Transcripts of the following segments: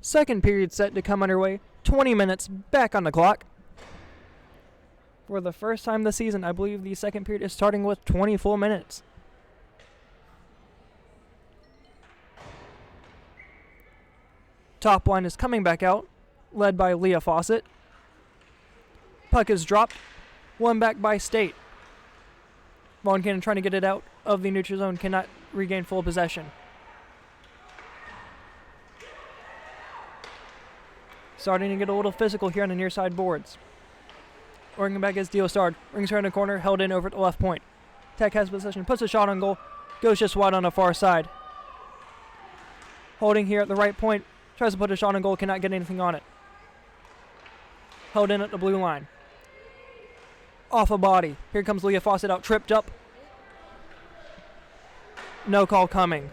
Second period set to come underway. 20 minutes back on the clock. For the first time this season, I believe the second period is starting with 20 full minutes. Top line is coming back out, led by Leah Fawcett. Puck is dropped, won back by State. Vaughn Cannon trying to get it out of the neutral zone, cannot regain full possession. Starting to get a little physical here on the near side boards. Working back as Dio Stard. Rings her in the corner, held in over at the left point. Tech has possession, puts a shot on goal, goes just wide on the far side. Holding here at the right point, tries to put a shot on goal, cannot get anything on it. Held in at the blue line. Off a body. Here comes Leah Fawcett out, tripped up. No call coming.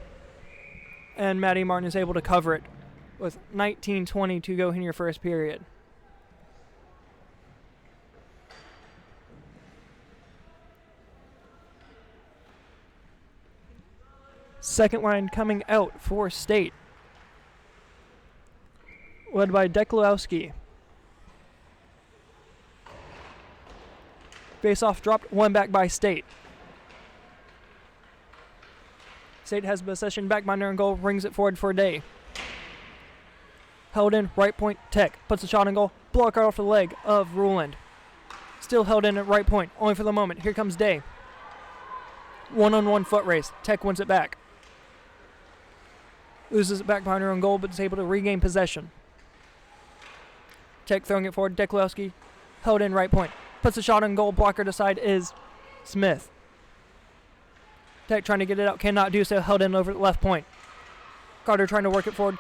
And Maddie Martin is able to cover it with 19:20 to go in your first period. Second line coming out for State, led by Deklowski. Face-off dropped, one back by State. State has possession back by near goal, rings it forward for Day. Held in, right point, Tech puts a shot on goal, block out off the leg of Ruland. Still held in at right point, only for the moment. Here comes Day. One-on-one foot race, Tech wins it back. Loses it back behind her own goal, but is able to regain possession. Tech throwing it forward, Deklowski held in right point. Puts a shot on goal, blocker to side is Smith. Tech trying to get it out, cannot do so, held in over the left point. Carter trying to work it forward.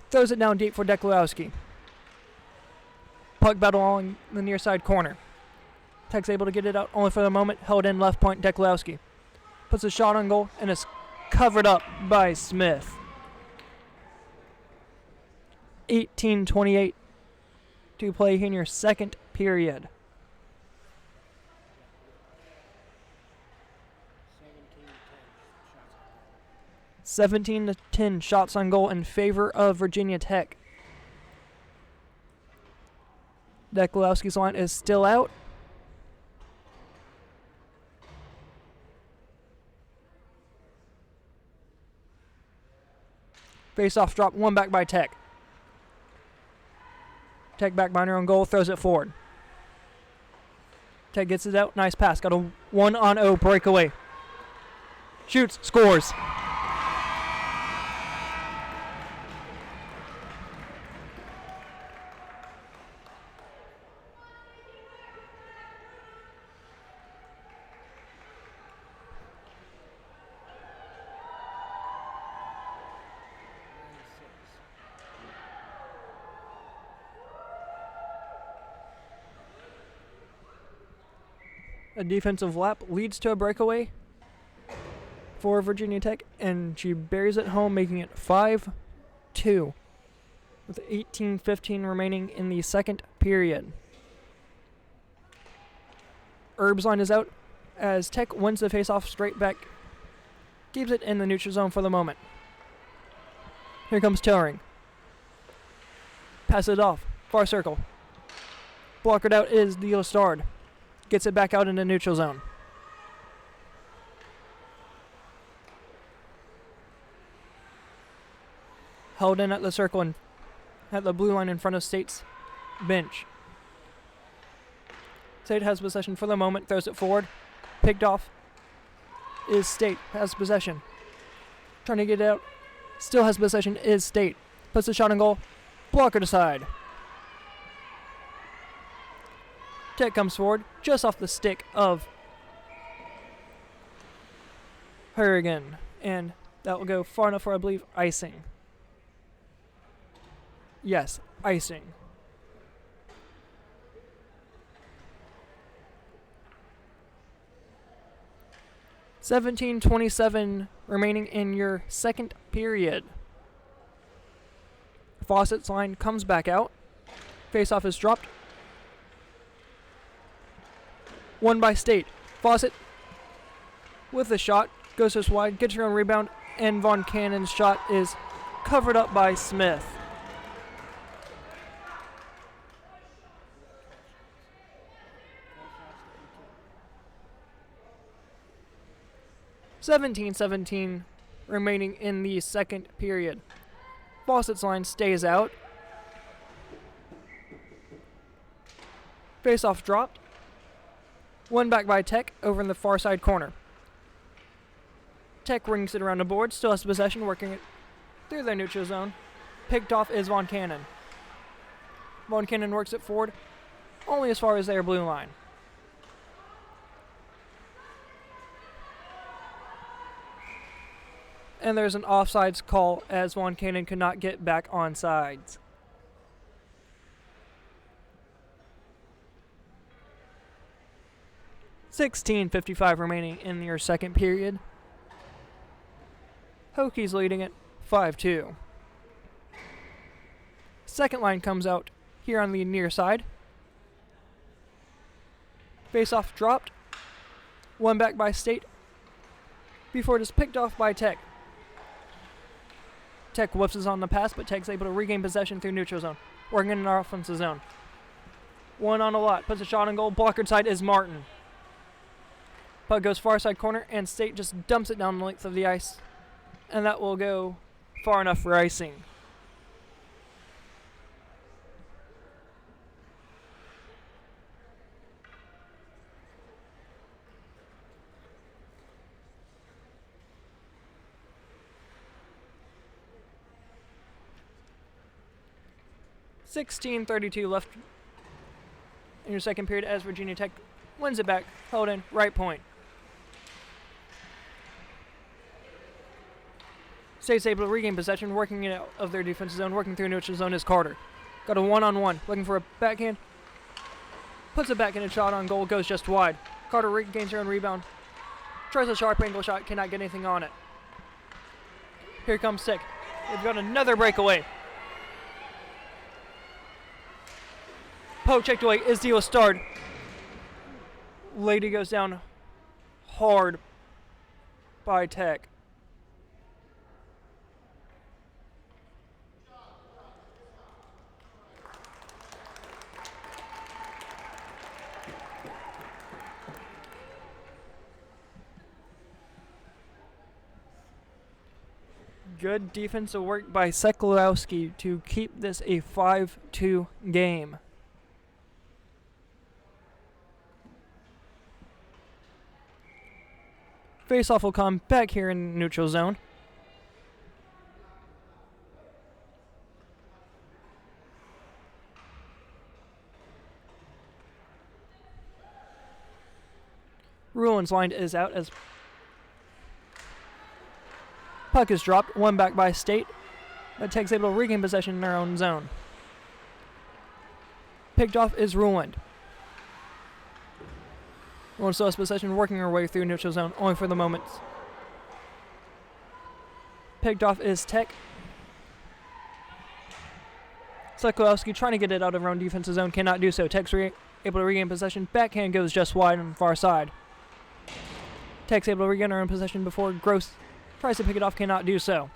Throws it down deep for Deklowski. Puck battle along the near side corner. Tech's able to get it out, only for the moment, held in left point, Deklowski. Puts a shot on goal, and is covered up by Smith. 18:28 to play in your second period. 17-10 shots on goal in favor of Virginia Tech. Deklowski's line is still out. Face-off drop, one back by Tech. Tech back by her own goal, throws it forward. Tech gets it out, nice pass, got a 1-on-0 breakaway. Shoots, scores. A defensive lap leads to a breakaway for Virginia Tech, and she buries it home, making it 5-2 with 18:15 remaining in the second period. Erb's line is out as Tech wins the faceoff straight back, keeps it in the neutral zone for the moment. Here comes Tillering. Pass it off, far circle. Blockered out is Dio Stard. Gets it back out into neutral zone. Held in at the circle and at the blue line in front of State's bench. State has possession for the moment, throws it forward. Picked off is State, has possession. Trying to get it out. Still has possession is State. Puts a shot on goal. Blocker to side. Tech comes forward, just off the stick of Harrigan, and that will go far enough for, I believe, icing. Yes, icing. $17:27 remaining in your second period. Fawcett's line comes back out. Face-off is dropped. Won by State. Fawcett with the shot, goes just wide, gets her own rebound, and Vaughn Cannon's shot is covered up by Smith. (17-17) remaining in the second period. Fawcett's line stays out. Face-off dropped. One back by Tech over in the far side corner. Tech rings it around the board, still has possession, working it through their neutral zone. Picked off is Von Cannon. Von Cannon works it forward, only as far as their blue line. And there's an offsides call as Von Cannon could not get back on sides. (16:55) remaining in your second period. Hokies leading it 5-2. Second line comes out here on the near side. Face-off dropped. One back by State before it is picked off by Tech. Tech whips us on the pass, but Tech's able to regain possession through neutral zone, working in our offensive zone. One on a lot, puts a shot on goal. Blockered side is Martin. Puck goes far side corner, and State just dumps it down the length of the ice, and that will go far enough for icing. (16:32) left in your second period as Virginia Tech wins it back, held in right point. State's able to regain possession, working it out of their defensive zone, working through neutral zone is Carter. Got a one-on-one, looking for a backhand. Puts a backhanded shot on goal, goes just wide. Carter regains her own rebound. Tries a sharp angle shot, cannot get anything on it. Here comes Sick. They've got another breakaway. Poke checked away is the Ostard. Lady goes down hard by Tech. Good defensive work by Sekulowski to keep this a 5-2 game. Face-off will come back here in neutral zone. Ruin's line is out as puck is dropped. One back by State, but Tech's able to regain possession in their own zone. Picked off is Ruined. Ruined still has possession, working her way through neutral zone, only for the moment. Picked off is Tech. Sekulowski trying to get it out of her own defensive zone, cannot do so. Tech's able to regain possession. Backhand goes just wide on the far side. Tech's able to regain her own possession before Gross tries to pick it off, cannot do so.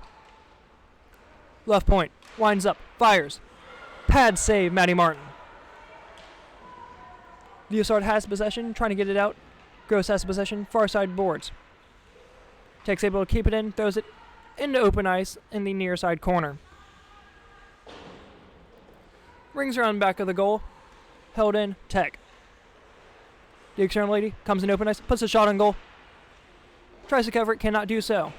Left point, winds up, fires. Pad save, Maddie Martin. Leosard has possession, trying to get it out. Gross has possession, far side boards. Tech's able to keep it in, throws it into open ice in the near side corner. Rings around back of the goal, held in, Tech. The external lady comes in open ice, puts a shot on goal. Tries to cover it, cannot do so.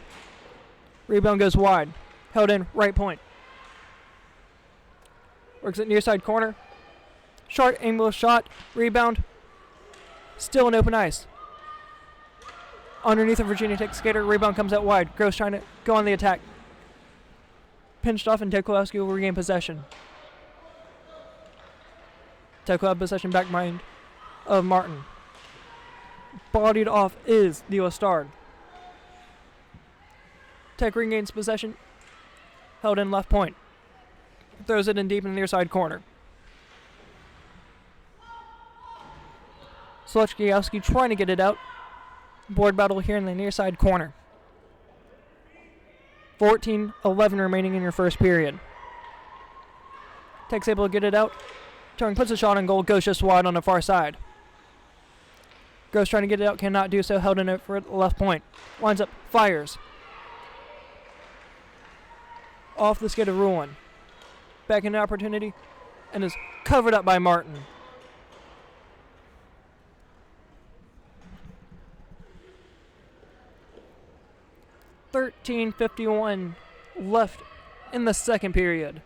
Rebound goes wide, held in, right point. Works it near side corner. Short angle shot, rebound. Still in open ice. Underneath a Virginia Tech skater, rebound comes out wide. Gross trying to go on the attack. Pinched off and Tekulowski will regain possession. Tech will have possession back mind of Martin. Bodied off is the Ostard. Tech regains possession. Held in left point. Throws it in deep in the near side corner. Slutchkiowski trying to get it out. Board battle here in the near side corner. 14-11 remaining in your first period. Tech's able to get it out. Towering puts a shot on goal, goes just wide on the far side. Gross trying to get it out, cannot do so, held in it for the left point. Lines up, fires. Off the skid of Ruin. Back into opportunity, and is covered up by Martin. .13:51 left in the second period.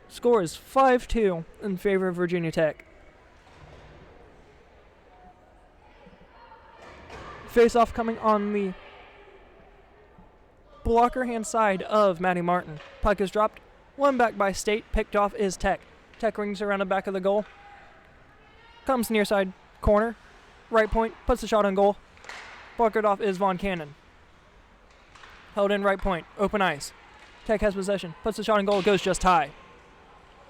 Score is 5-2 in favor of Virginia Tech. Face-off coming on the blocker hand side of Maddie Martin. Puck is dropped. One back by State. Picked off is Tech. Tech rings around the back of the goal. Comes near side corner. Right point. Puts the shot on goal. Blockered off is Von Cannon. Held in right point. Open ice. Tech has possession. Puts the shot on goal. Goes just high.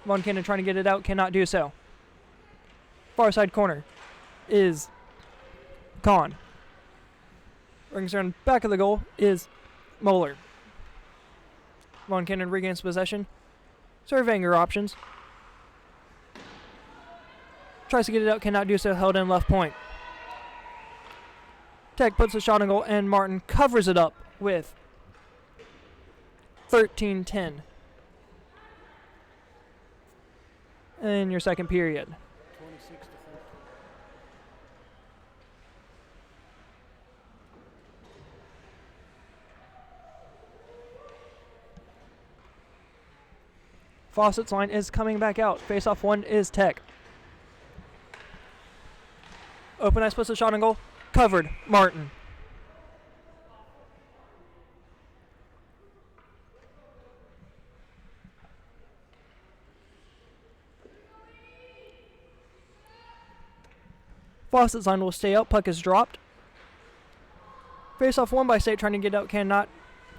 Von Cannon trying to get it out. Cannot do so. Far side corner is Kahn. Rings around back of the goal is Moeller. Von Cannon regains possession. Surveying her options. Tries to get it out, cannot do so, held in left point. Tech puts a shot on goal and Martin covers it up with 13-10 in your second period. 26-13. Fawcett's line is coming back out. Face-off one is Tech. Open ice puts a shot on goal. Covered. Martin. Fawcett's line will stay out. Puck is dropped. Face-off one by State trying to get out. Cannot.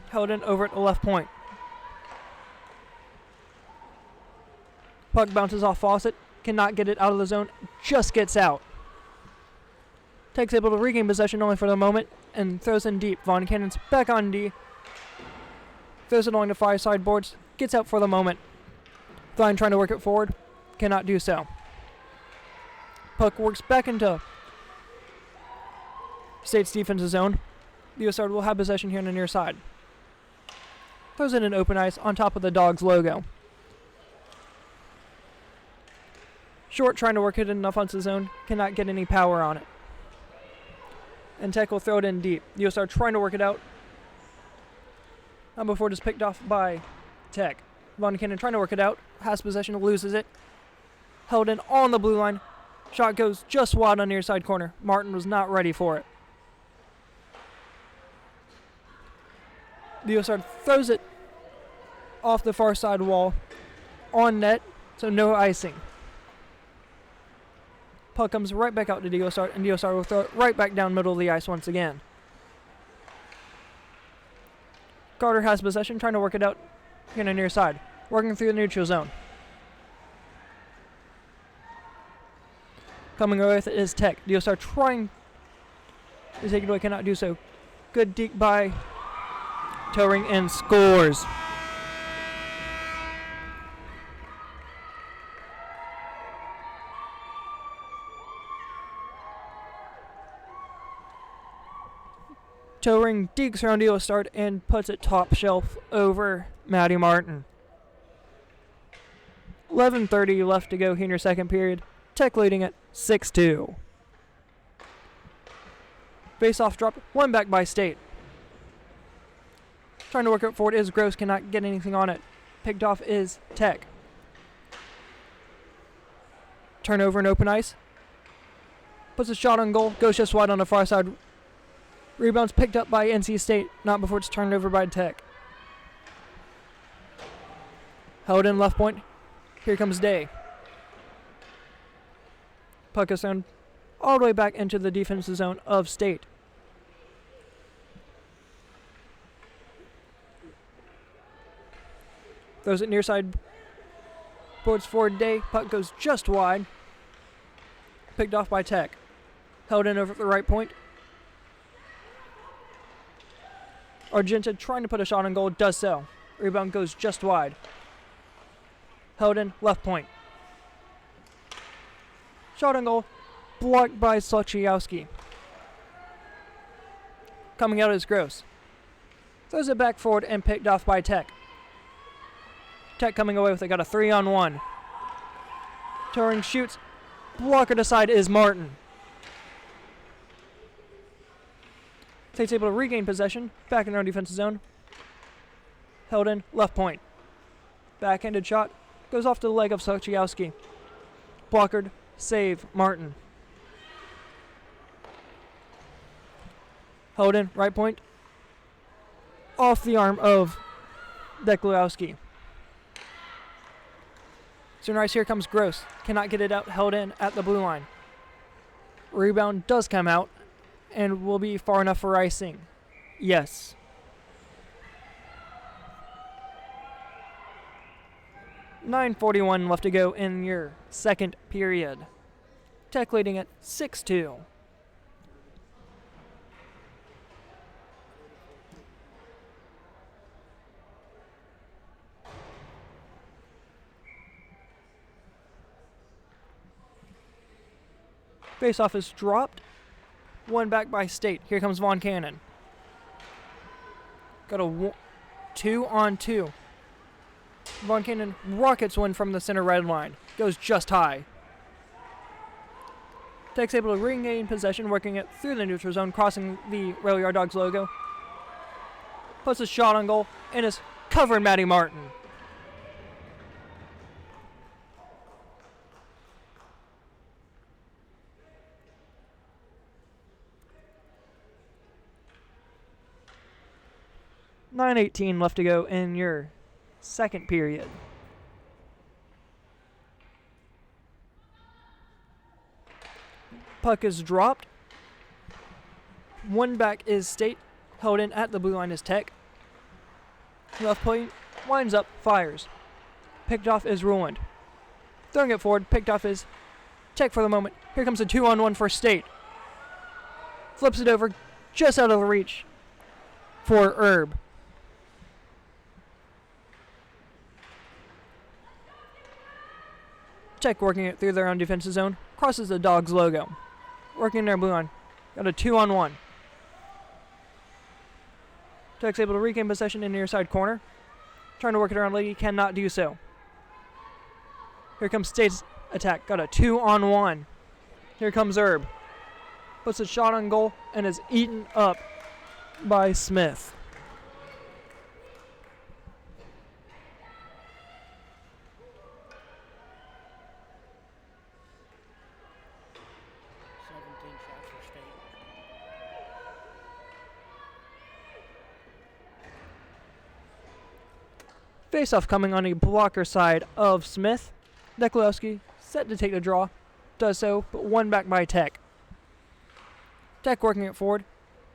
Held in over at the left point. Puck bounces off Fawcett. Cannot get it out of the zone. Just gets out. Tech's able to regain possession only for the moment and throws in deep. Von Cannon's back on D. Throws it along the far side boards. Gets out for the moment. Thine trying to work it forward. Cannot do so. Puck works back into State's defensive zone. The Osard will have possession here on the near side. Throws in an open ice on top of the Dogs logo. Short trying to work it in the offensive zone. Cannot get any power on it. And Tech will throw it in deep. The Osard trying to work it out. Not before it is picked off by Tech. Von Cannon trying to work it out. Has possession, loses it. Held in on the blue line. Shot goes just wide on the near side corner. Martin was not ready for it. The Osard throws it off the far side wall. On net, so no icing. Puck comes right back out to Diosar, and Diosar will throw it right back down middle of the ice once again. Carter has possession, trying to work it out in the near side. Working through the neutral zone. Coming away with it is Tech. Diosar trying to take it away, cannot do so. Good deke by Towering and scores. Towering dekes around Diosard and puts it top shelf over Maddie Martin. 11:30 left to go here in your second period. Tech leading at 6-2. Face-off drop, one back by State. Trying to work it forward is Gross, cannot get anything on it. Picked off is Tech. Turnover and open ice. Puts a shot on goal, goes just wide on the far side. Rebounds picked up by NC State, not before it's turned over by Tech. Held in left point. Here comes Day. Puck is thrown all the way back into the defensive zone of State. Throws it near side. Boards forward Day. Puck goes just wide. Picked off by Tech. Held in over at the right point. Argenta trying to put a shot on goal, does so. Rebound goes just wide. Held in, left point. Shot on goal, blocked by Sochiowski. Coming out is Gross. Throws it back forward and picked off by Tech. Tech coming away with it, got a 3-on-1. Touring shoots, blocker to side is Martin. Tate's able to regain possession, back in their own defensive zone. Held in, left point. Backhanded shot, goes off to the leg of Sochiowski. Blockered, save, Martin. Held in, right point. Off the arm of Deklowski. Soon Rice, here comes Gross. Cannot get it out, held in at the blue line. Rebound does come out and will be far enough for icing. Yes. .9:41 left to go in your second period. Tech leading at 6-2. Face-off is dropped. One back by State. Here comes Von Cannon. Got a 2-on-2. Von Cannon rockets one from the center red line. Goes just high. Tech's able to regain possession, working it through the neutral zone, crossing the Rail Yard Dogs logo. Puts a shot on goal, and is covering Matty Martin. .9:18 left to go in your second period. Puck is dropped. One back is State. Held in at the blue line is Tech. Left point, winds up, fires. Picked off is Ruland. Throwing it forward, picked off is Tech for the moment. Here comes a 2-on-1 for State. Flips it over, just out of the reach for Herb. Tech working it through their own defensive zone. Crosses the Dogs logo. Working their blue line. Got a 2-on-1. Tech's able to regain possession in the near side corner. Trying to work it around Lady, cannot do so. Here comes State's attack. Got a 2-on-1. Here comes Herb. Puts a shot on goal and is eaten up by Smith. Face-off coming on a blocker side of Smith. Deklowski set to take the draw. Does so, but one back by Tech. Tech working it forward.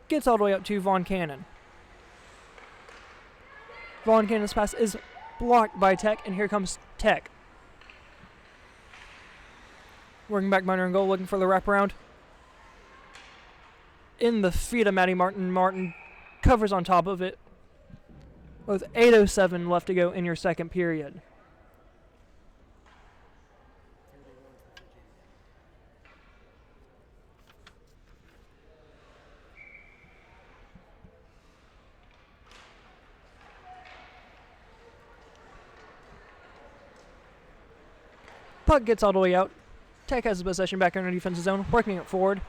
Gets all the way up to Von Cannon. Von Cannon's pass is blocked by Tech, and here comes Tech. Working back minor and goal, looking for the wraparound. In the feet of Matty Martin. Martin covers on top of it. With 8:07 left to go in your second period. Puck gets all the way out. Tech has the possession back in the defensive zone, working it forward.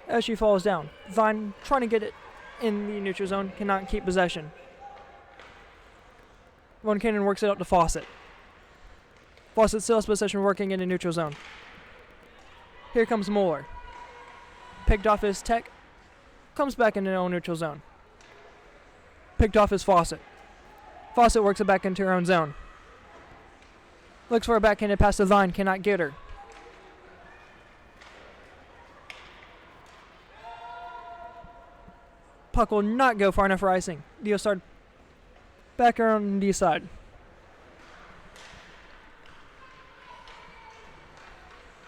As she falls down, Vine trying to get it in the neutral zone, cannot keep possession. Von Cannon works it out to Fawcett. Fawcett still has possession, working in the neutral zone. Here comes Moeller. Picked off his Tech. Comes back into the own neutral zone. Picked off his Fawcett. Fawcett works it back into her own zone. Looks for a backhanded pass to Vine, cannot get her. Puck will not go far enough for icing. Diosard back around the D side.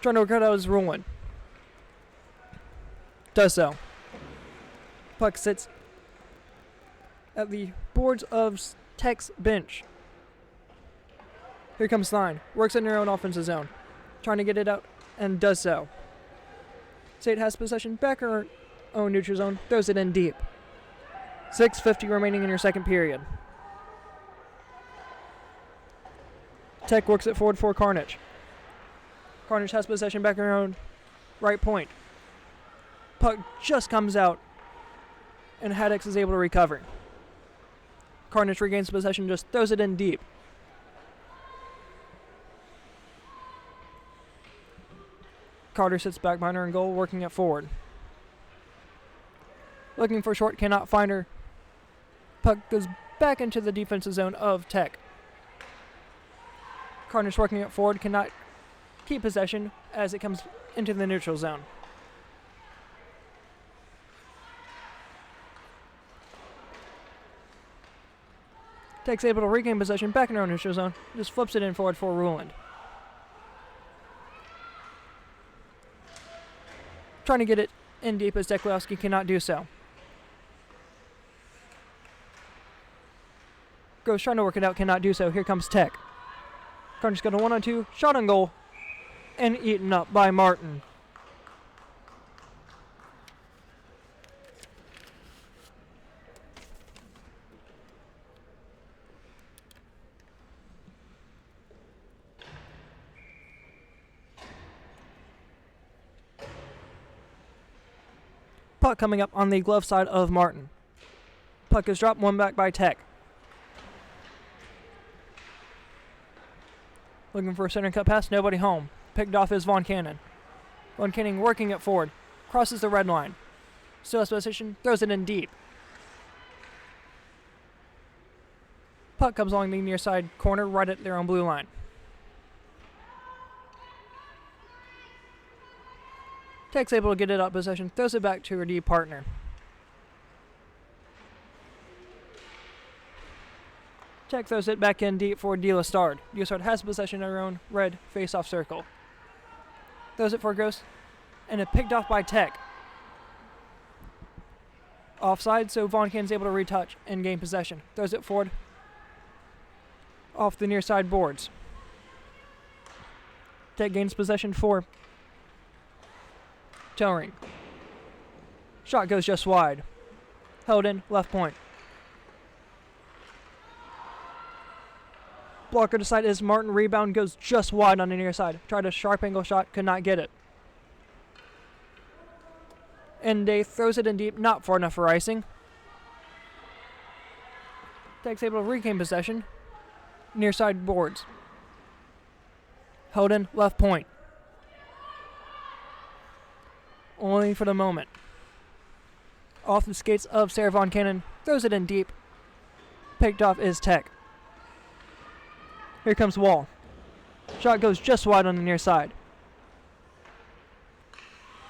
Trying to work out his Ruland. Does so. Puck sits at the boards of Tech's bench. Here comes Stein. Works in their own offensive zone. Trying to get it out, and does so. State has possession back in her own neutral zone. Throws it in deep. 6:50 remaining in your second period. Tech works it forward for Carnage. Carnage has possession back in her own right point. Puck just comes out, and Haddix is able to recover. Carnage regains possession, just throws it in deep. Carter sits back behind her in goal, working it forward. Looking for short, cannot find her. Puck goes back into the defensive zone of Tech. Carnage working it forward, cannot keep possession as it comes into the neutral zone. Tech's able to regain possession back in her own neutral zone, just flips it in forward for Ruland. Trying to get it in deep as Deklowski cannot do so. Goes trying to work it out, cannot do so. Here comes Tech. Carnage got a 1-on-2, shot on goal, and eaten up by Martin. Puck coming up on the glove side of Martin. Puck is dropped, one back by Tech. Looking for a center cut pass, nobody home. Picked off is Von Cannon. Von Cannon working it forward. Crosses the red line. Still has position, throws it in deep. Puck comes along the near side corner right at their own blue line. Tech's able to get it out of possession, throws it back to her D partner. Tech throws it back in deep for De La Stard. De La Stard has possession of her own red face-off circle. Throws it for Gross, and it picked off by Tech. Offside, so Von Cannon's able to retouch and gain possession. Throws it forward off the near side boards. Tech gains possession for Towering. Shot goes just wide. Held in, left point. Blocker to side is Martin. Rebound goes just wide on the near side. Tried a sharp angle shot, could not get it. And Day throws it in deep, not far enough for icing. Tech's able to regain possession. Near side boards. Held in, left point. Only for the moment. Off the skates of Sarah Von Cannon. Throws it in deep. Picked off is Tech. Here comes Wall. Shot goes just wide on the near side.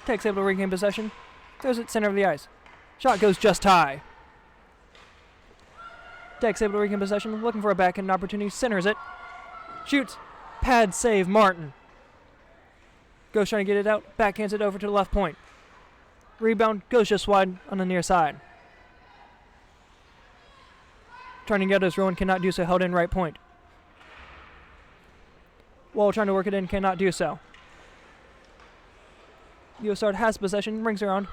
Tech's able to regain possession. Throws it center of the ice. Shot goes just high. Tech's able to regain possession. Looking for a backhand opportunity. Centers it. Shoots. Pad save Martin. Goes trying to get it out. Backhands it over to the left point. Rebound goes just wide on the near side. Trying to get his Rowan, cannot do so. Held in right point. Wall trying to work it in, cannot do so. Yosard has possession, rings around.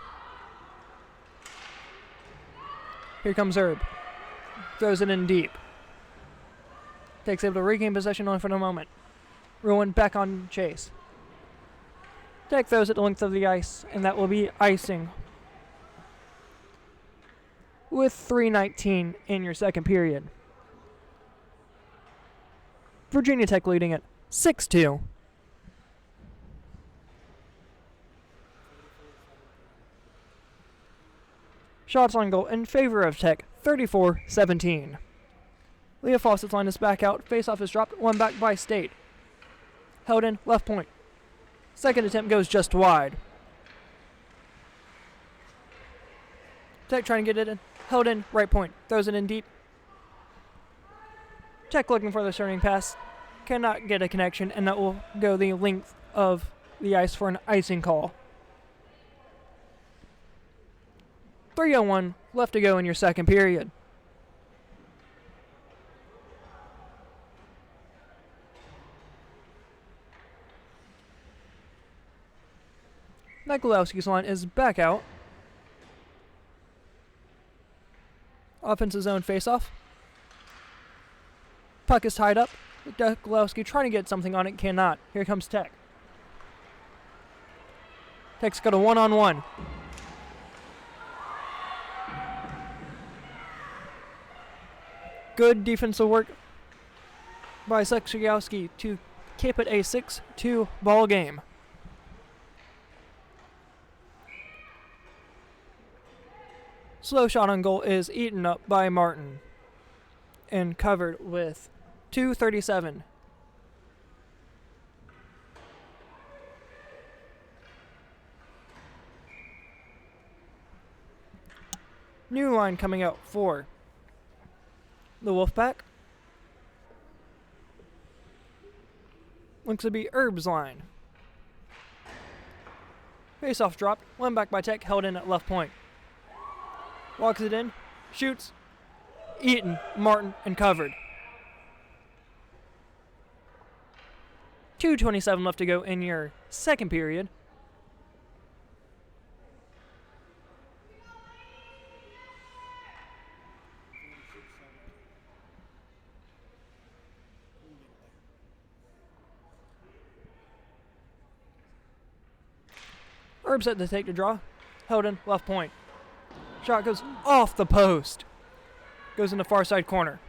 Here comes Herb. Throws it in deep. Takes able to regain possession only for the moment. Rowan back on chase. Tech throws it the length of the ice, and that will be icing. With 3:19 in your second period. Virginia Tech leading it 6-2. Shots on goal in favor of Tech, 34-17. Leah Fawcett's line is back out. Face-off is dropped. One back by State. Held in, left point. Second attempt goes just wide. Tech trying to get it in. Held in, right point. Throws it in deep. Tech looking for the turning pass. Cannot get a connection, and that will go the length of the ice for an icing call. 3:01 left to go in your second period. Nikolowski's line is back out. Offensive zone faceoff. Puck is tied up. Nikolowski trying to get something on it, cannot. Here comes Tech. Tech's got a one-on-one. Good defensive work by Seksiowski to keep it a 6-2 ball game. Slow shot on goal is eaten up by Martin and covered with 2:37. New line coming out for the Wolfpack. Looks to be Herb's line. Face-off dropped, went back by Tech, held in at left point. Walks it in, shoots, eaten, Martin, and covered. 2:27 left to go in your second period. Herb set to take the draw. Held in, left point. Shot goes off the post. Goes in the far side corner.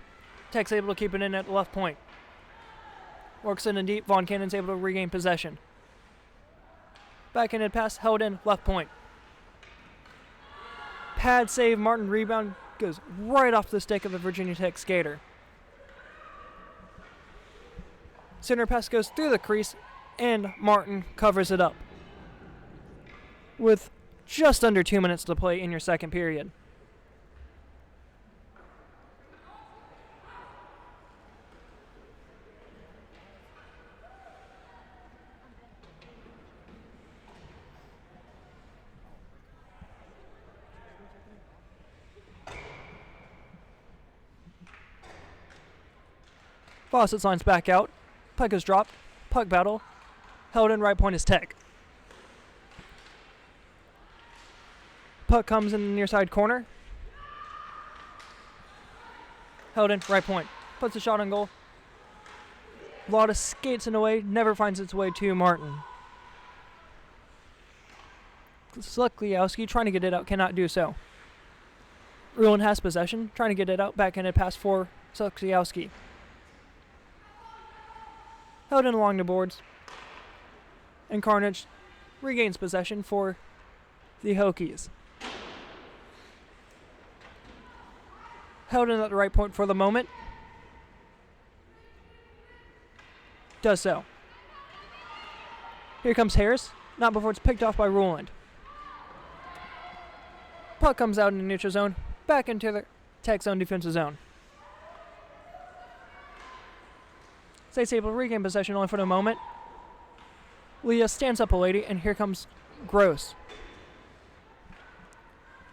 Tech's able to keep it in at the left point. Works in deep. Von Cannon's able to regain possession. Backhanded pass, held in, left point. Pad save, Martin rebound, goes right off the stick of the Virginia Tech skater. Center pass goes through the crease, and Martin covers it up. With just under 2 minutes to play in your second period. Fawcett's line's back out. Puck is dropped. Puck battle. Held in, right point is Tech. Puck comes in the near side corner. Held in, right point. Puts a shot on goal. Lotta skates in a way, never finds its way to Martin. Slickliowski trying to get it out, cannot do so. Ruin has possession, trying to get it out, backhanded pass for Slickliowski. Held in along the boards. And Carnage regains possession for the Hokies. Held in at the right point for the moment. Does so. Here comes Harris. Not before it's picked off by Roland. Puck comes out in the neutral zone. Back into the Tech zone defensive zone. State's able to regain possession only for the moment. Leah stands up a lady, and here comes Gross.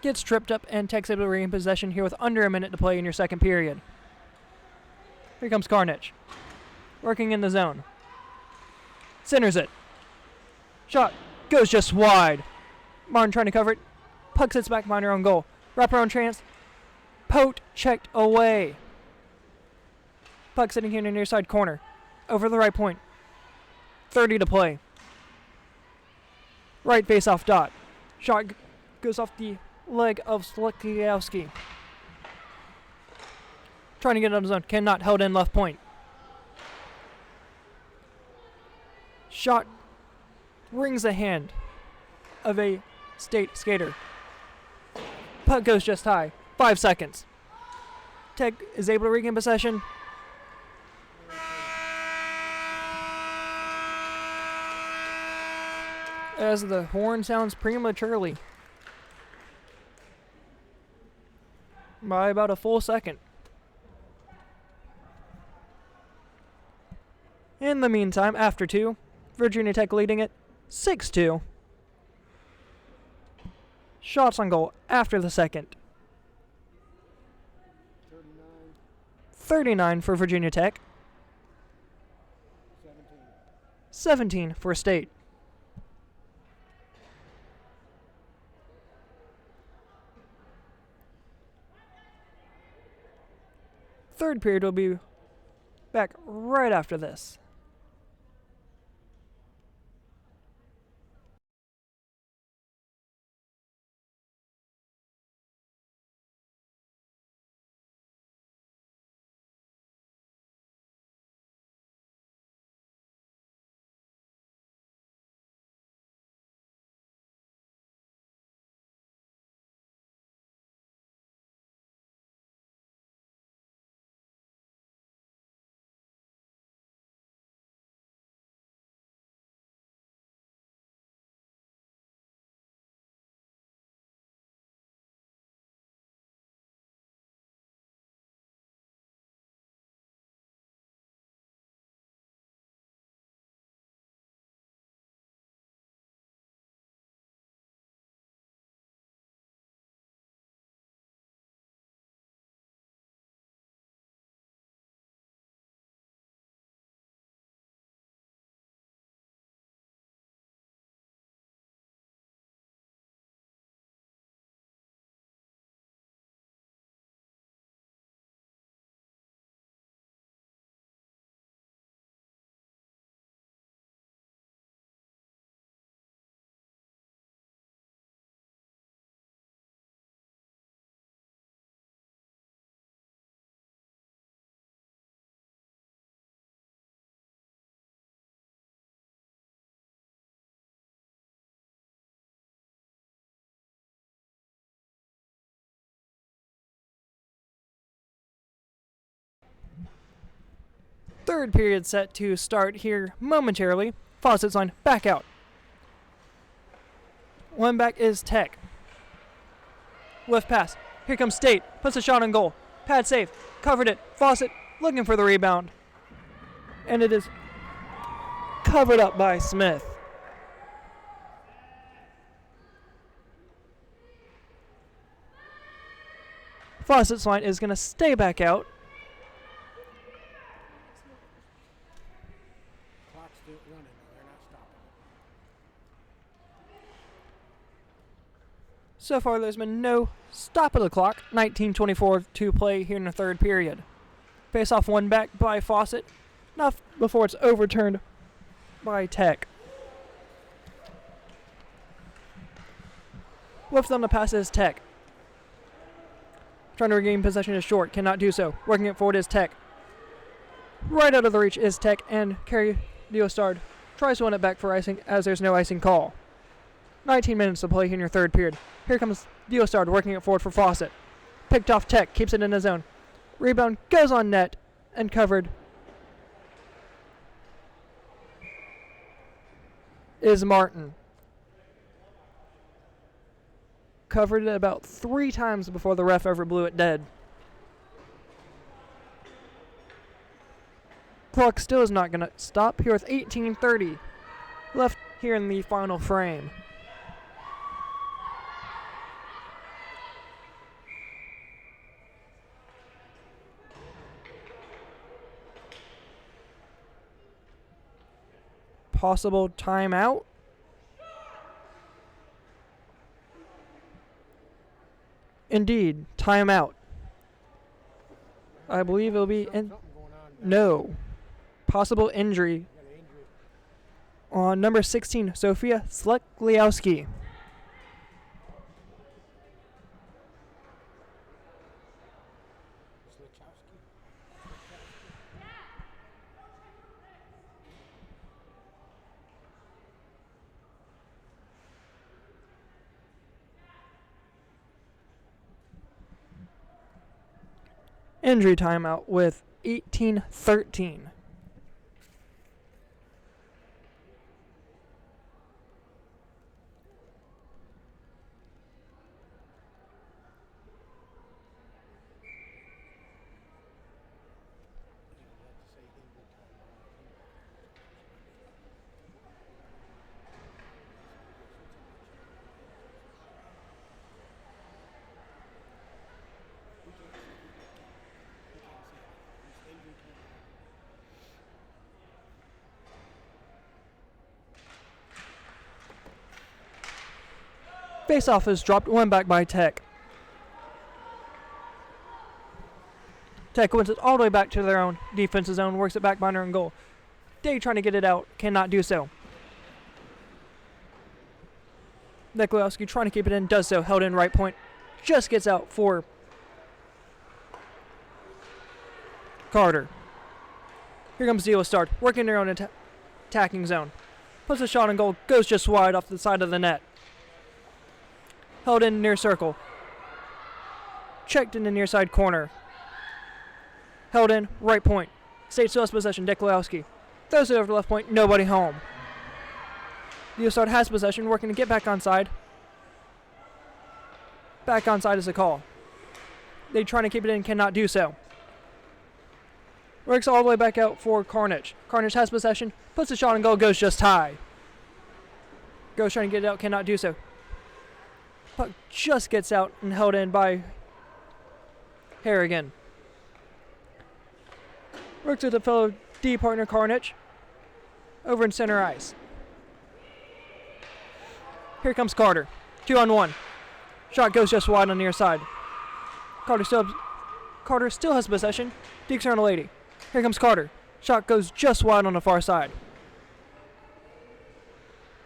Gets tripped up, and Tech's able to regain possession here with under a minute to play in your second period. Here comes Carnage. Working in the zone. Centers it. Shot goes just wide. Martin trying to cover it. Puck sits back behind her own goal. Wraparound chance. Pote checked away. Puck sitting here in the near side corner. Over the right point. 30 to play. Right face off dot. Shot goes off the leg of Slickliowski. Trying to get out of the zone. Cannot. Held in left point. Shot rings the hand of a State skater. Puck goes just high. 5 seconds. Tech is able to regain possession. As the horn sounds prematurely. By about a full second. In the meantime, after 2, Virginia Tech leading it 6-2. Shots on goal after the second. 39 for Virginia Tech. 17 for State. Third period will be back right after this. Third period set to start here momentarily. Faucet's line back out. One back is Tech. Lift pass. Here comes State. Puts a shot on goal. Pad save. Covered it. Faucet looking for the rebound. And it is covered up by Smith. Faucet's line is going to stay back out. Clock's still running. They're not stopping. So far, there's been no stop of the clock. 19:24 to play here in the third period. Face off one back by Faucet. Not before it's overturned by Tech. Whiffs on the pass is Tech. Trying to regain possession is Short. Cannot do so. Working it forward is Tech. Right out of the reach is Tech, and Kerry Diostard tries to win it back for icing as there's no icing call. 19 minutes to play here in your third period. Here comes Diostard working it forward for Faucet. Picked off Tech, keeps it in his zone. Rebound goes on net and covered is Martin. Covered it about 3 times before the ref ever blew it dead. Clock still is not going to stop here with 18:30 left here in the final frame. Possible timeout. Indeed, timeout. I believe it'll be in. No. Possible injury on number 16, Sophia Slekliowski. Injury timeout with 18:13. Face-off is dropped, one back by Tech. Tech wins it all the way back to their own defensive zone, works it back behind their own goal. Day trying to get it out, cannot do so. Nikolowski trying to keep it in, does so, held in right point, just gets out for Carter. Here comes Dielstad, working their own attacking zone. Puts a shot on goal, goes just wide off the side of the net. Held in near circle. Checked in the near side corner. Held in right point. State still has possession, Nikolowski. Throws it over the left point, nobody home. Dielstad has possession, working to get back onside. Back onside is a call. They trying to keep it in, cannot do so. Works all the way back out for Carnage. Carnage has possession, puts a shot on goal, goes just high. Goes trying to get it out, cannot do so. Puck just gets out and held in by Harrigan. Works with a fellow D partner Carnage over in center ice. Here comes Carter. 2-on-1. Shot goes just wide on the near side. Carter still has possession. Dekes around a lady. Here comes Carter. Shot goes just wide on the far side.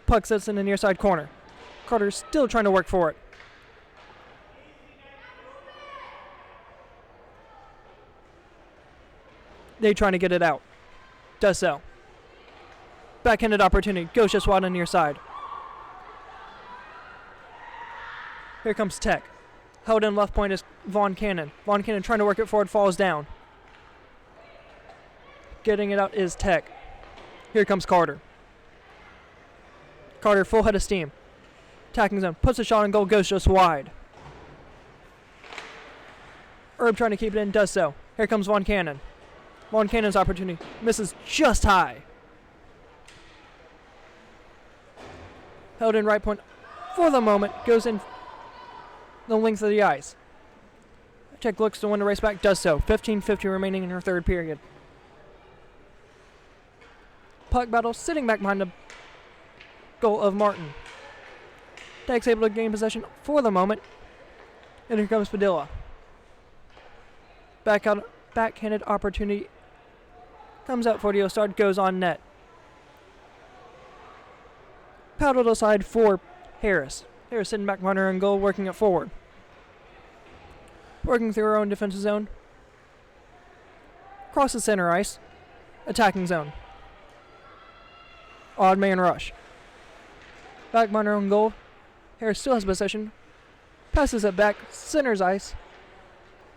Puck sits in the near side corner. Carter's still trying to work for it. They trying to get it out. Does so. Backhanded opportunity. Goes just wide on the near side. Here comes Tech. Held in left point is Vaughn Cannon. Vaughn Cannon trying to work it forward, falls down. Getting it out is Tech. Here comes Carter. Carter full head of steam. Attacking zone. Puts a shot on goal, goes just wide. Herb trying to keep it in, does so. Here comes Vaughn Cannon. Vaughn Cannon's opportunity. Misses just high. Held in right point for the moment. Goes in the length of the ice. Tech looks to win the race back, does so. 15:50 remaining in her third period. Puck battle, sitting back behind the goal of Martin. Tech's able to gain possession for the moment. And here comes Padilla. Backhanded opportunity. Comes out for Dielstad, goes on net. Paddled aside for Harris. Harris sitting back behind her own goal, working it forward. Working through her own defensive zone. Crosses center ice. Attacking zone. Odd man rush. Back behind her own goal. Harris still has possession. Passes it back. Centers ice.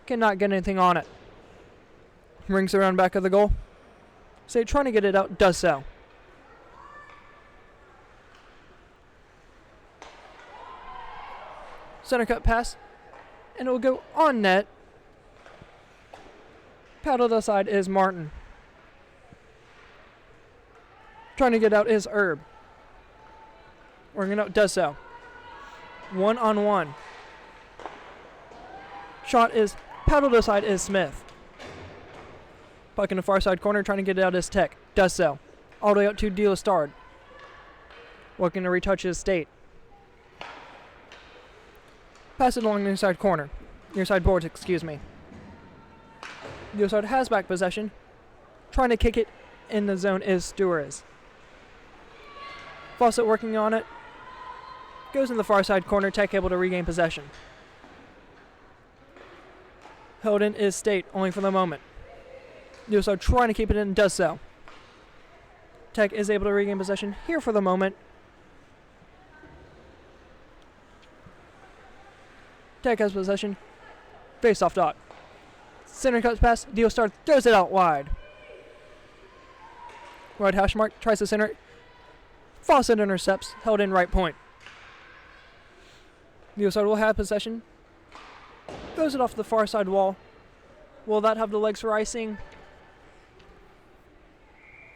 Cannot get anything on it. Rings around back of the goal. Say trying to get it out. Does so. Center cut pass. And it will go on net. Paddled aside is Martin. Trying to get out is Herb. Working out, does so. 1-on-1. Shot is paddled aside is Smith. Puck in the far side corner, trying to get it out is Tech. Does so. All the way out to Dielstad. Looking to retouch his state. Pass it along the near side corner. Near side boards, excuse me. Dielstad has back possession. Trying to kick it in the zone is Stewart. Fawcett working on it. Goes in the far side corner. Tech able to regain possession. Held in is State, only for the moment. Dielstad trying to keep it in, does so. Tech is able to regain possession here for the moment. Tech has possession. Face off dot. Center cuts pass. Dielstad throws it out wide. Right hash mark. Tries to center it. Fawcett intercepts. Held in right point. Dielstad will have possession. Throws it off the far side wall. Will that have the legs for icing?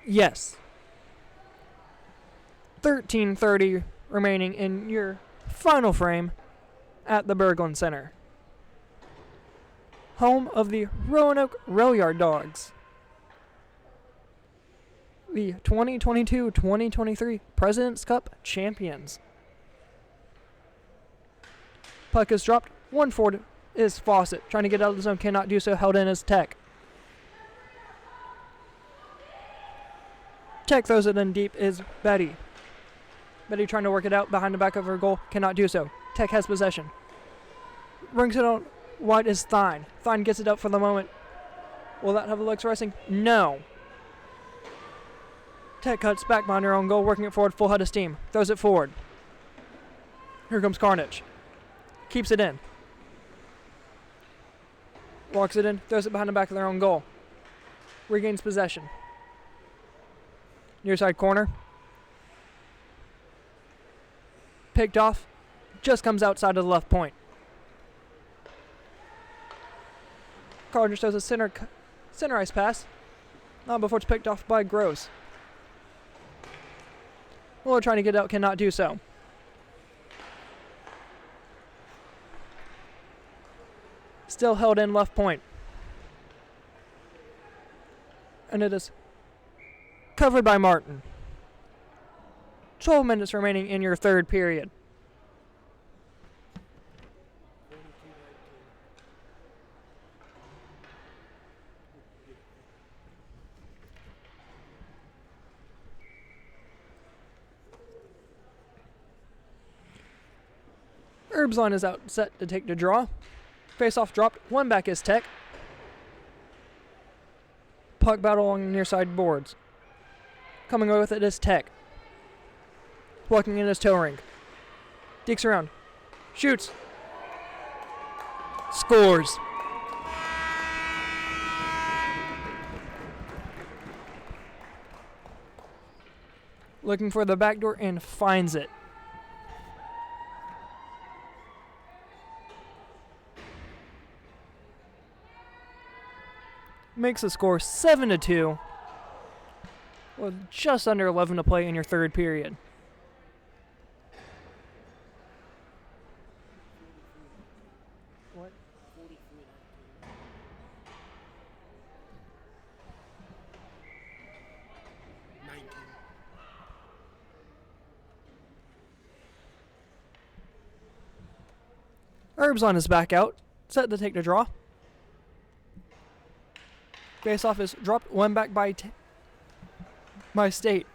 Yes. 13:30 remaining in your final frame at the Berglund Center. Home of the Roanoke Rail Yard Dogs. The 2022-2023 President's Cup champions. Puck is dropped. 1-4 is Fawcett. Trying to get out of the zone. Cannot do so. Held in as Tech. Tech throws it in deep is Betty. Betty trying to work it out behind the back of her goal, cannot do so. Tech has possession. Brings it on wide is Thine. Thine gets it up for the moment. Will that have the legs racing? No. Tech cuts back behind her own goal, working it forward, full head of steam. Throws it forward. Here comes Carnage. Keeps it in. Walks it in, throws it behind the back of their own goal. Regains possession. Near side corner. Picked off. Just comes outside of the left point. Carnage does a center ice pass. Not before it's picked off by Gross. Muller trying to get out, cannot do so. Still held in left point. And it is covered by Martin. 12 minutes remaining in your third period. Herbsline is out set to take the draw. Face-off dropped. One back is Tech. Puck battle along the near side boards. Coming away with it is Tech. Walking in his toe ring. Dekes around. Shoots. Scores. Looking for the back door and finds it. Makes the score 7-2 with just under 11 to play in your third period. What? 19. Herbs on his back out, set to take the draw. Face-off is dropped, one back by State.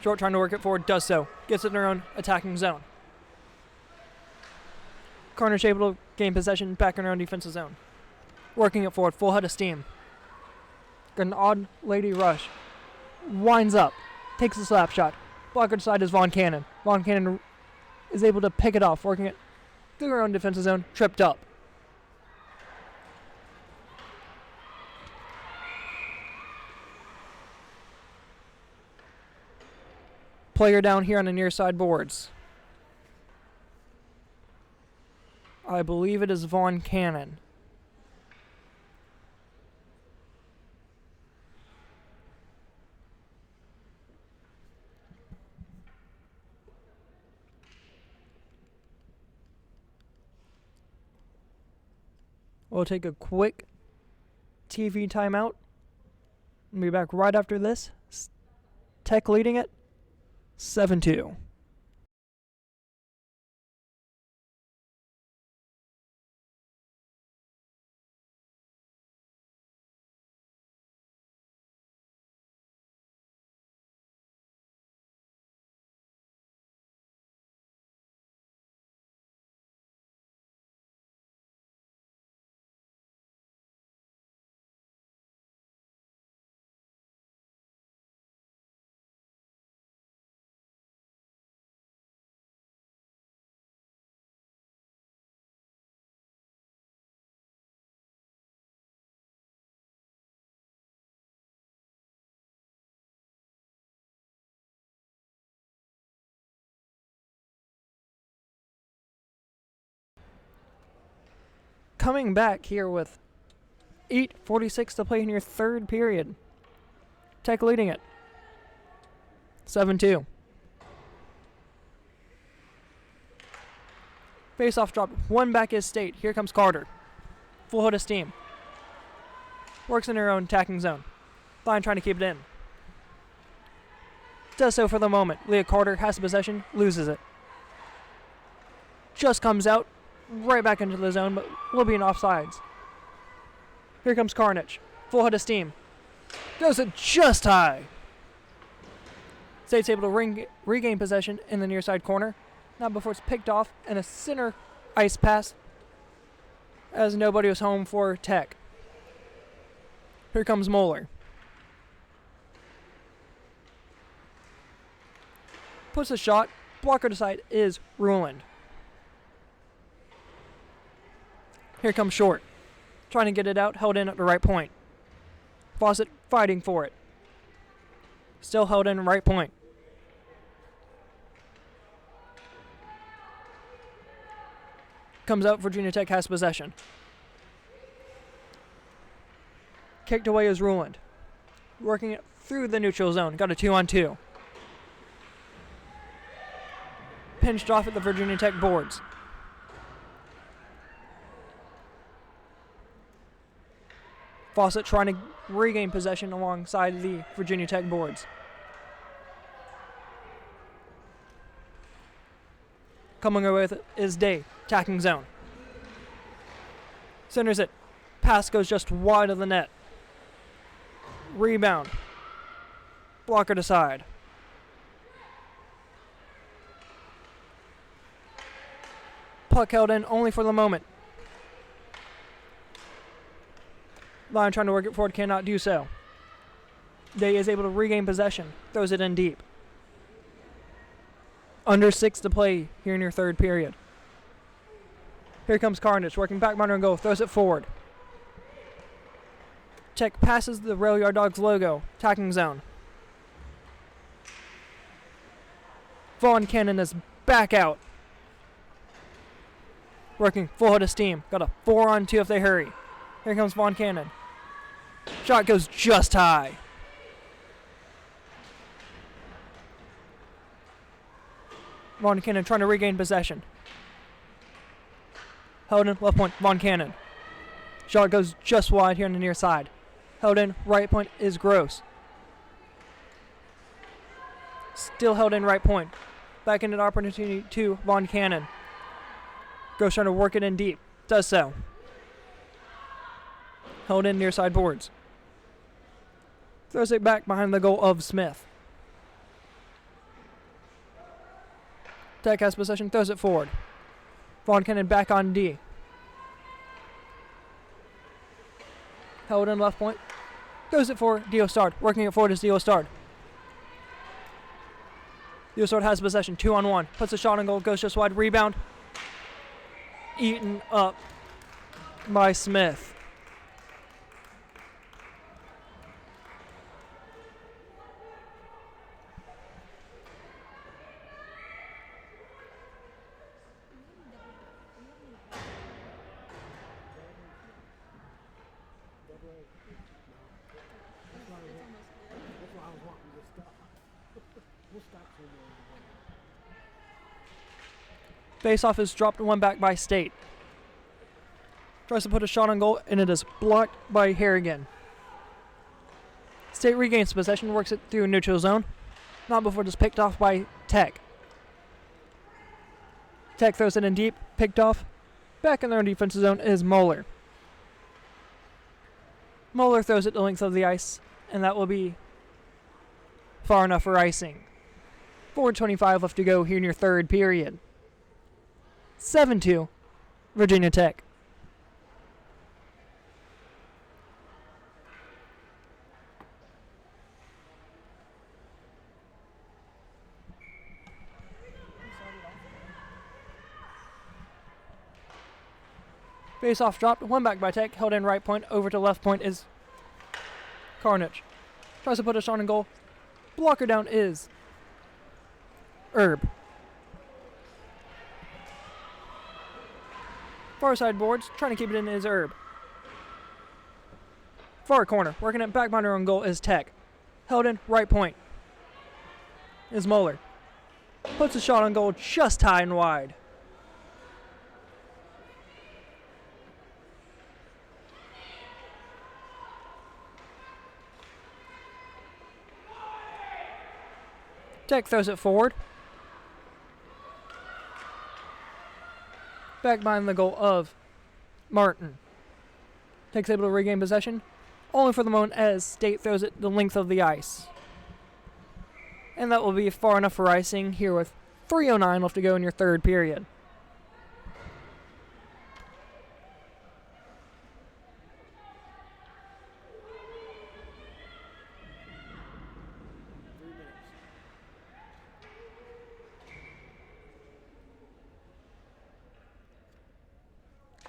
Short trying to work it forward, does so. Gets it in their own attacking zone. Carnage able to gain possession back in their own defensive zone. Working it forward, full head of steam. Got an odd lady rush. Winds up, takes a slap shot. Blocker side is Von Cannon. Von Cannon is able to pick it off, working it through her own defensive zone, tripped up. Player down here on the near side boards. I believe it is Von Cannon. We'll take a quick TV timeout. We'll be back right after this. Tech leading it 7-2. Coming back here with 8:46 to play in your third period. Tech leading it 7-2. Face-off dropped. One back is State. Here comes Carter. Full hood of steam. Works in her own attacking zone. Fine trying to keep it in. Does so for the moment. Leah Carter has possession, loses it. Just comes out. Right back into the zone, but will be in offsides. Here comes Carnage. full head of steam. Goes it just high. State's able to regain possession in the near side corner. Not before it's picked off and a center ice pass as nobody was home for Tech. Here comes Moeller. Puts a shot. Blocker to side is Ruland. Here comes Short. Trying to get it out, held in at the right point. Fawcett fighting for it. Still held in right point. Comes out, Virginia Tech has possession. Kicked away is Ruland. Working it through the neutral zone. Got a 2-on-2. Pinched off at the Virginia Tech boards. Fawcett trying to regain possession alongside the Virginia Tech boards. Coming away with it is Day, attacking zone. Centers it. Pass goes just wide of the net. Rebound. Blocker to side. Puck held in only for the moment. Lion trying to work it forward, cannot do so. Day is able to regain possession. Throws it in deep. Under 6 to play here in your third period. Here comes Carnage, working back runner and goal. Throws it forward. Tech passes the Rail Yard Dogs logo. Attacking zone. Vaughn Cannon is back out. Working full head of steam. Got a 4-on-2 if they hurry. Here comes Vaughn Cannon. Shot goes just high. Vaughn Cannon trying to regain possession. Held in left point, Vaughn Cannon. Shot goes just wide here on the near side. Held in right point is Gross. Still held in right point. Back into the opportunity to Vaughn Cannon. Gross trying to work it in deep. Does so. Held in near side boards. Throws it back behind the goal of Smith. Tech has possession, throws it forward. Vaughn Cannon back on D. Held in left point. Throws it for Dio Stard. Working it forward is Dio Stard. Dio Stard has possession, 2-on-1. Puts a shot on goal, goes just wide. Rebound. Eaten up by Smith. That's why I was wanting to stop. We'll stop soon. Face-off is dropped one back by State. Tries to put a shot on goal, and it is blocked by Harrigan. State regains possession, works it through neutral zone. Not before it is picked off by Tech. Tech throws it in deep, picked off. Back in their own defensive zone is Moeller. Moeller throws it the length of the ice, and that will be far enough for icing. 4:25 left to go here in your third period. 7-2, Virginia Tech. Face-off dropped, one back by Tech, held in right point, over to left point is Carnage. Tries to put a shot in goal. Blocker down is Herb. Far side boards, trying to keep it in is Herb. Far corner, working it back behind her own goal is Tech. Held in right point is Moeller. Puts a shot on goal just high and wide. Tech throws it forward. Back behind the goal of Martin. Tech's able to regain possession. only for the moment as State throws it the length of the ice. And that will be far enough for icing here with 3:09 left to go in your third period.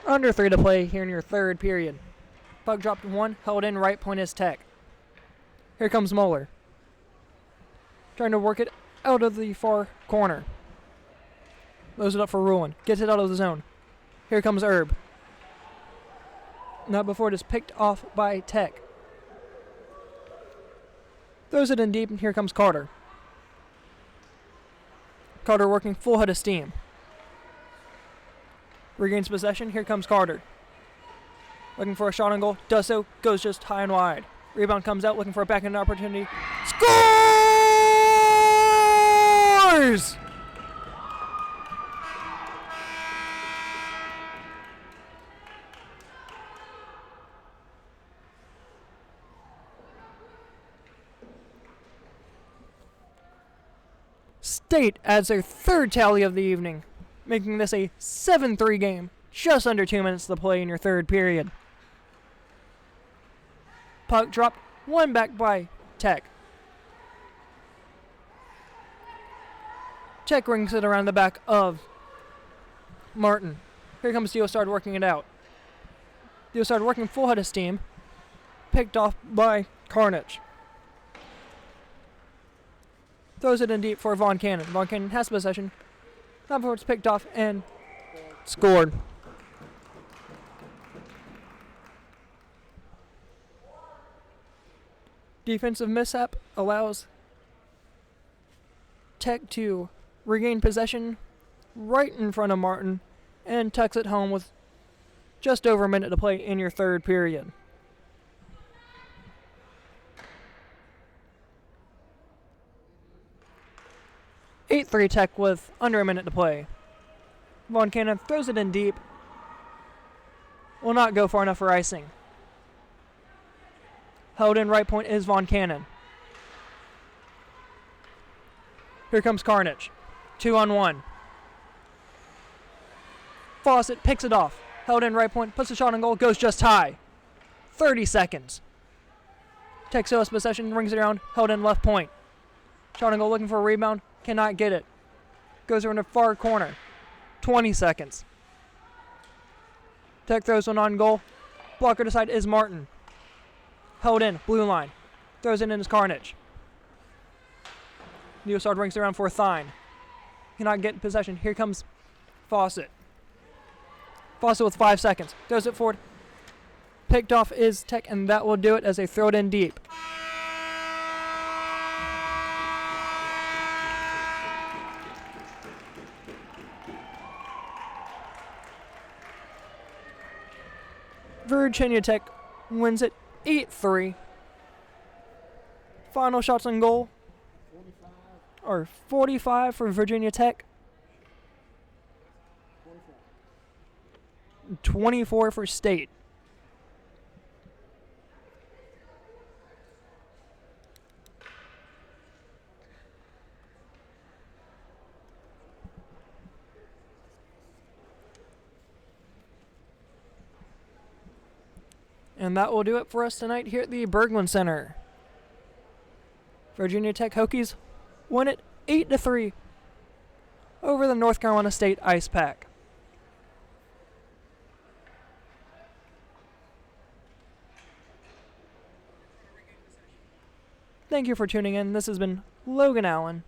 Under 3 to play here in your third period. Puck dropped 1, held in, right point is Tech. Here comes Moeller. Trying to work it out of the far corner. Throws it up for Rulin. Gets it out of the zone. Here comes Herb. Not before it is picked off by Tech. Throws it in deep, and here comes Carter. Carter working full head of steam. Regains possession. Here comes Carter. Looking for a shot on goal. Does so. Goes just high and wide. Rebound comes out. Looking for a backhand opportunity. Scores! State adds their third tally of the evening, making this a 7-3 game, just under 2 minutes to play in your third period. Puck dropped, one back by Tech. Tech rings it around the back of Martin. Here comes Diosard working it out. Diosard working full head of steam, picked off by Carnage. Throws it in deep for Von Cannon. Von Cannon has possession. Not before it's picked off and scored. Defensive mishap allows Tech to regain possession right in front of Martin and tucks it home with just over a minute to play in your third period. (8-3) Tech with under a minute to play. Von Cannon throws it in deep. Will not go far enough for icing. Held in right point is Von Cannon. Here comes Carnage. 2-on-1. Fawcett picks it off. Held in right point, puts a shot on goal, goes just high. 30 seconds. Tech still has possession, rings it around, held in left point. Shot on goal looking for a rebound, cannot get it. Goes around the far corner. 20 seconds. Tech throws one on goal. Blocker to side is Martin. Held in, blue line. Throws it in his Carnage. Diosard rings it around for Thine. Cannot get possession. Here comes Fawcett. Fawcett with 5 seconds. Throws it forward. Picked off is Tech, and that will do it as they throw it in deep. Virginia Tech wins it 8-3. Final shots on goal are 45 for Virginia Tech. 24 for State. And that will do it for us tonight here at the Berglund Center. Virginia Tech Hokies win it 8-3 over the North Carolina State Icepack. Thank you for tuning in. This has been Logan Allen.